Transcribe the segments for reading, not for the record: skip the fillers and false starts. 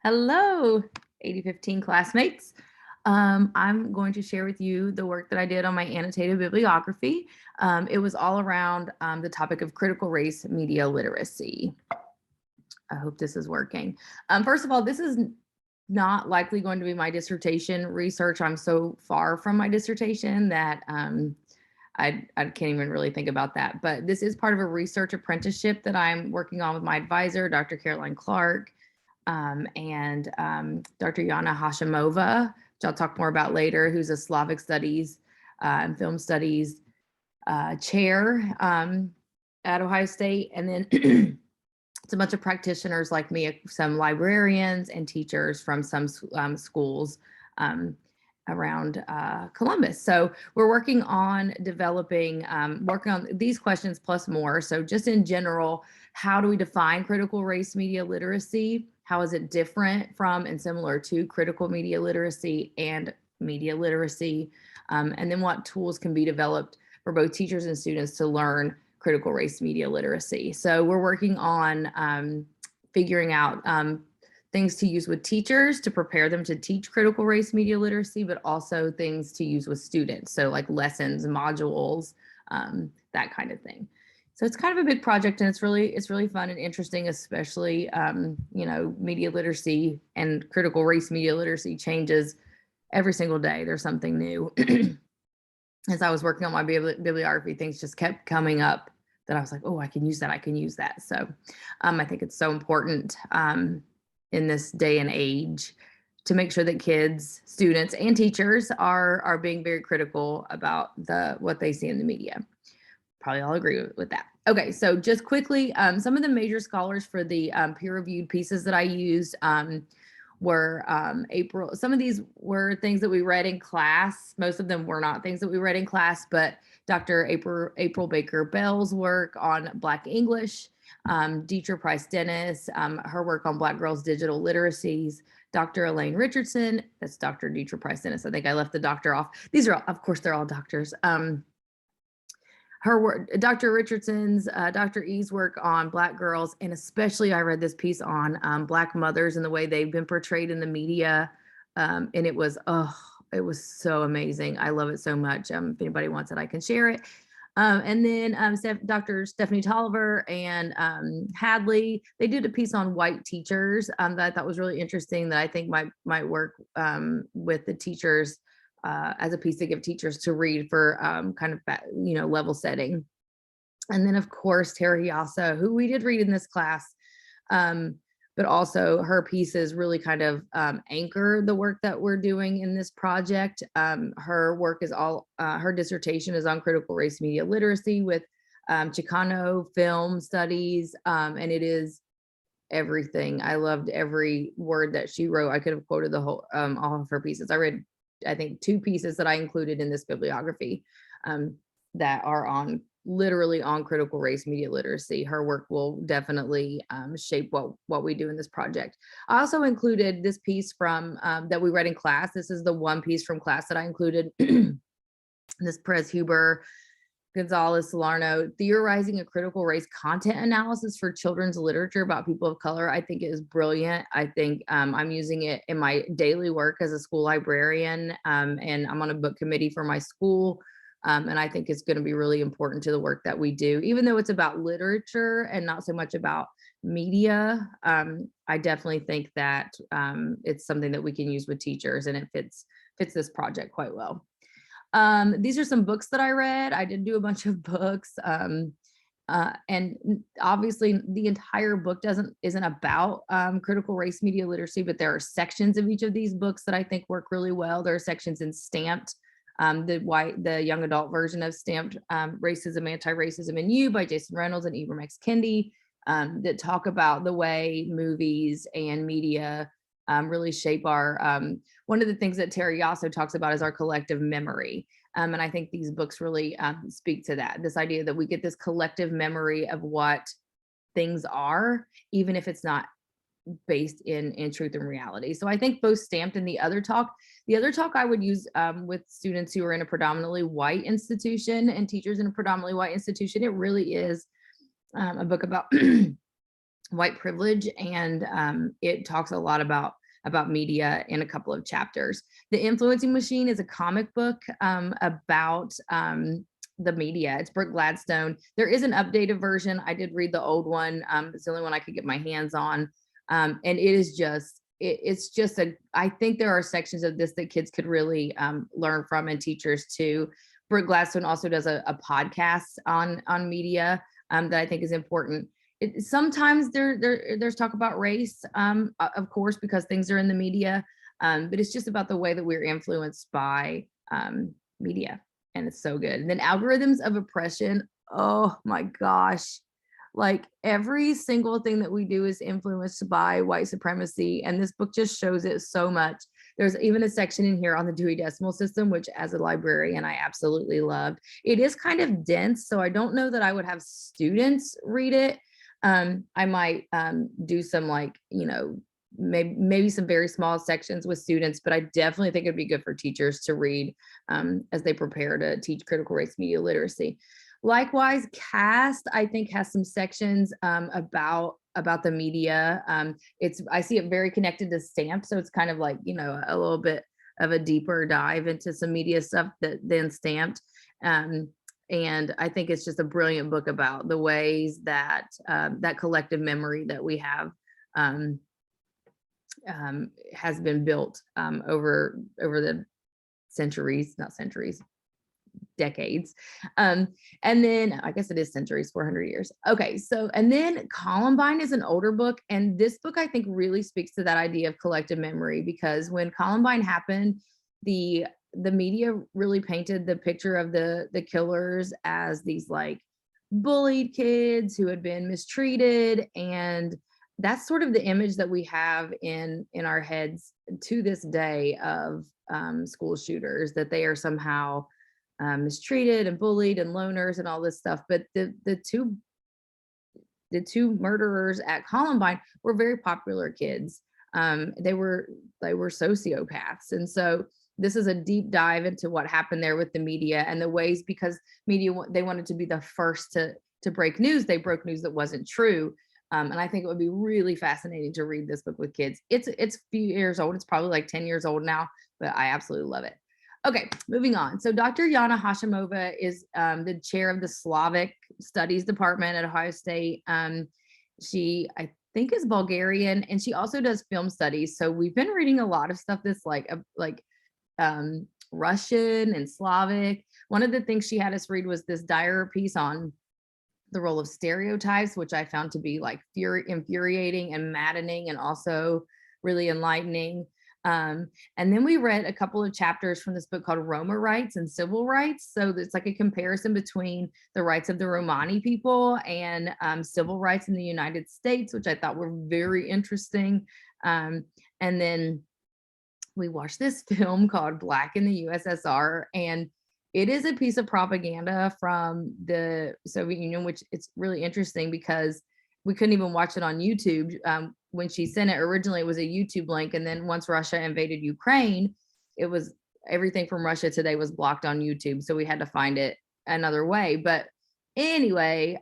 Hello, 8015 classmates. I'm going to share with you the work that I did on my annotated bibliography. It was all around the topic of critical race media literacy. I hope this is working. First of all, this is not likely going to be my dissertation research. I'm so far from my dissertation that I can't even really think about that. But this is part of a research apprenticeship that I'm working on with my advisor, Dr. Caroline Clark, and Dr. Yana Hashimova, which I'll talk more about later, who's a Slavic studies and film studies chair at Ohio State. And then it's a bunch of practitioners like me, some librarians and teachers from some schools around Columbus. So we're working on developing, working on these questions plus more. So just in general, how do we define critical race media literacy? How is it different from and similar to critical media literacy and media literacy? And then what tools can be developed for both teachers and students to learn critical race media literacy. So we're working on figuring out things to use with teachers to prepare them to teach critical race media literacy, but also things to use with students. So like lessons, modules, that kind of thing. So it's kind of a big project, and it's really fun and interesting, especially media literacy and critical race media literacy changes every single day. There's something new. As I was working on my bibliography, things just kept coming up that I was like, oh, I can use that. I can use that. So I think it's so important in this day and age to make sure that kids, students, and teachers are being very critical about what they see in the media. Probably all agree with that. Okay, so just quickly, some of the major scholars for the peer-reviewed pieces that I used were April. Some of these were things that we read in class. Most of them were not things that we read in class, but Dr. April Baker Bell's work on Black English, Deetra Price Dennis, her work on Black girls' digital literacies, Dr. Elaine Richardson, that's Dr. Deetra Price Dennis. I think I left the doctor off. These are, of course, they're all doctors. Her work, Dr. Richardson's, Dr. E's work on Black girls, and especially I read this piece on Black mothers and the way they've been portrayed in the media, and it was so amazing. I love it so much. If anybody wants it, I can share it. And then Dr. Stephanie Tolliver and Hadley, they did a piece on white teachers that I thought was really interesting, that I think might work with the teachers as a piece to give teachers to read for kind of, level setting. And then of course, Terry Yasso, who we did read in this class, but also her pieces really kind of anchor the work that we're doing in this project. Her work is her dissertation is on critical race media literacy with Chicano film studies, and it is everything. I loved every word that she wrote. I could have quoted the whole all of her pieces. I read, I think, 2 pieces that I included in this bibliography that are literally on critical race media literacy. Her work will definitely shape what we do in this project. I also included this piece from that we read in class. This is the one piece from class that I included. This Perez Huber Gonzalez Salerno, Theorizing a Critical Race Content Analysis for Children's Literature about People of Color. I think it is brilliant. I think I'm using it in my daily work as a school librarian, and I'm on a book committee for my school. And I think it's going to be really important to the work that we do, even though it's about literature and not so much about media. I definitely think that it's something that we can use with teachers, and it fits this project quite well. These are some books that I read. I did do a bunch of books. And obviously the entire book isn't about critical race media literacy, but there are sections of each of these books that I think work really well. There are sections in Stamped, the young adult version of Stamped, Racism, Anti-Racism in You by Jason Reynolds and Ibram X. Kendi, that talk about the way movies and media really shape our, one of the things that Terry Yasso talks about is our collective memory. And I think these books really speak to that, this idea that we get this collective memory of what things are, even if it's not based in truth and reality. So I think both Stamped and the other talk I would use with students who are in a predominantly white institution and teachers in a predominantly white institution. It really is a book about white privilege, and it talks a lot about media in a couple of chapters. The Influencing Machine is a comic book about the media. It's Brooke Gladstone. There is an updated version. I did read the old one. It's the only one I could get my hands on, and it is just it's just I think there are sections of this that kids could really learn from, and teachers too. Brooke Gladstone also does a podcast on media that I think is important. Sometimes there's talk about race, of course, because things are in the media, but it's just about the way that we're influenced by media, and it's so good. And then Algorithms of Oppression. Oh my gosh, like every single thing that we do is influenced by white supremacy, and this book just shows it so much. There's even a section in here on the Dewey Decimal System, which as a librarian, I absolutely loved. It is kind of dense, so I don't know that I would have students read it. I might do some like, maybe some very small sections with students, but I definitely think it'd be good for teachers to read as they prepare to teach critical race media literacy. Likewise, CAST, I think, has some sections about the media. I see it very connected to STAMP, so it's kind of like, a little bit of a deeper dive into some media stuff than Stamped. And I think it's just a brilliant book about the ways that that collective memory that we have has been built over the decades. And then I guess it is centuries, 400 years. Okay, so, and then Columbine is an older book, and this book I think really speaks to that idea of collective memory, because when Columbine happened, the media really painted the picture of the killers as these like bullied kids who had been mistreated, and that's sort of the image that we have in our heads to this day of school shooters, that they are somehow mistreated and bullied and loners and all this stuff. But the two murderers at Columbine were very popular kids. They were sociopaths, and so this is a deep dive into what happened there with the media and the ways, because media, they wanted to be the first to break news. They broke news that wasn't true. And I think it would be really fascinating to read this book with kids. It's a few years old. It's probably like 10 years old now, but I absolutely love it. Okay, moving on. So Dr. Yana Hashimova is the chair of the Slavic Studies Department at Ohio State. She, I think, is Bulgarian, and she also does film studies. So we've been reading a lot of stuff that's like Russian and Slavic. One of the things she had us read was this Dyer piece on the role of stereotypes, which I found to be like infuriating and maddening, and also really enlightening. And then we read a couple of chapters from this book called Roma Rights and Civil Rights. So it's like a comparison between the rights of the Romani people and civil rights in the United States, which I thought were very interesting. And then we watched this film called Black in the USSR, and it is a piece of propaganda from the Soviet Union, which it's really interesting because we couldn't even watch it on YouTube. When she sent it, originally it was a YouTube link, and then once Russia invaded Ukraine, it was everything from Russia Today was blocked on YouTube, so we had to find it another way. But anyway,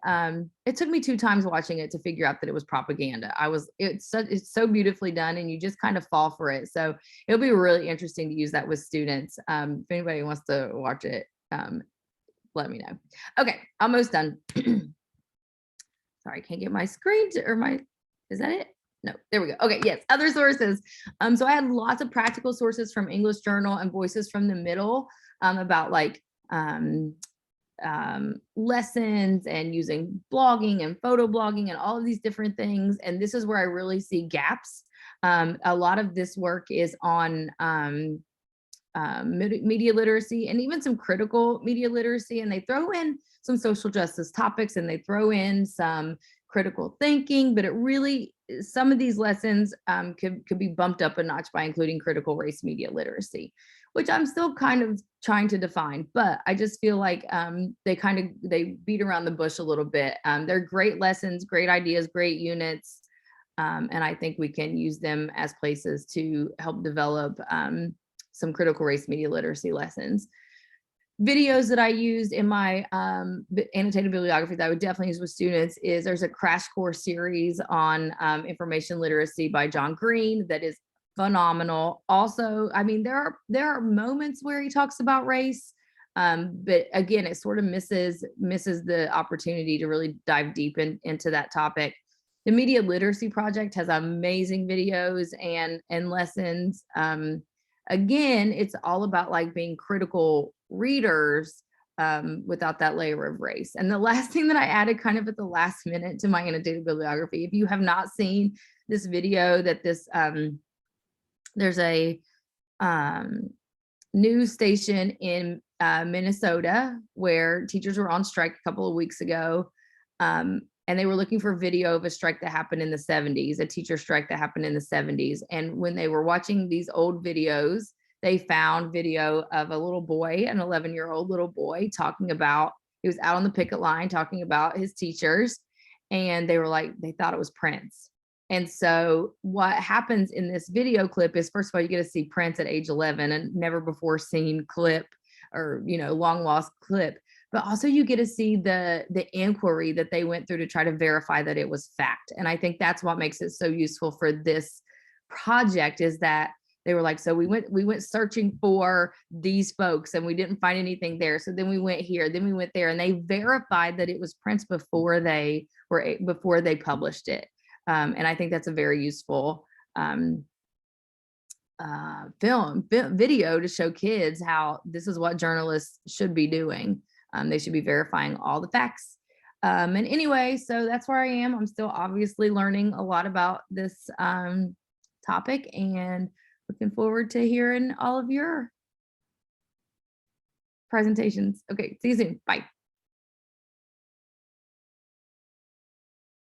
it took me 2 times watching it to figure out that it was propaganda. It's so beautifully done, and you just kind of fall for it. So it'll be really interesting to use that with students. If anybody wants to watch it, let me know. Okay, almost done. Sorry, I can't get my screen is that it? No, there we go. Okay, yes, other sources. So I had lots of practical sources from English Journal and Voices from the Middle about like lessons and using blogging and photo blogging and all of these different things. And this is where I really see gaps. A lot of this work is on media literacy and even some critical media literacy. And they throw in some social justice topics, and they throw in some critical thinking, but it really, some of these lessons could be bumped up a notch by including critical race media literacy, which I'm still kind of trying to define, but I just feel like they beat around the bush a little bit. They're great lessons, great ideas, great units. And I think we can use them as places to help develop some critical race media literacy lessons. videos that I used in my annotated bibliography that I would definitely use with students is there's a crash course series on information literacy by John Green that is phenomenal. Also, I mean, there are moments where he talks about race, but again, it sort of misses the opportunity to really dive deep into that topic. The Media Literacy Project has amazing videos and lessons. Again, it's all about like being critical readers without that layer of race. And the last thing that I added kind of at the last minute to my annotated bibliography, if you have not seen this video that there's a news station in Minnesota where teachers were on strike a couple of weeks ago. And they were looking for video of a strike that happened in the 70s, a teacher strike that happened in the 70s. And when they were watching these old videos, they found video of a little boy, an 11-year-old little boy, talking about, he was out on the picket line talking about his teachers. And they were like, they thought it was Prince. And so what happens in this video clip is, first of all, you get to see Prince at age 11, and never before seen clip, or, you know, long lost clip. But also you get to see the inquiry that they went through to try to verify that it was fact. And I think that's what makes it so useful for this project, is that they were like, so we went searching for these folks and we didn't find anything there. So then we went here, then we went there, and they verified that it was Prince before they published it. And I think that's a very useful video to show kids how this is what journalists should be doing. They should be verifying all the facts. And anyway, so that's where I am. I'm still obviously learning a lot about this topic, and looking forward to hearing all of your presentations. Okay, see you soon. Bye.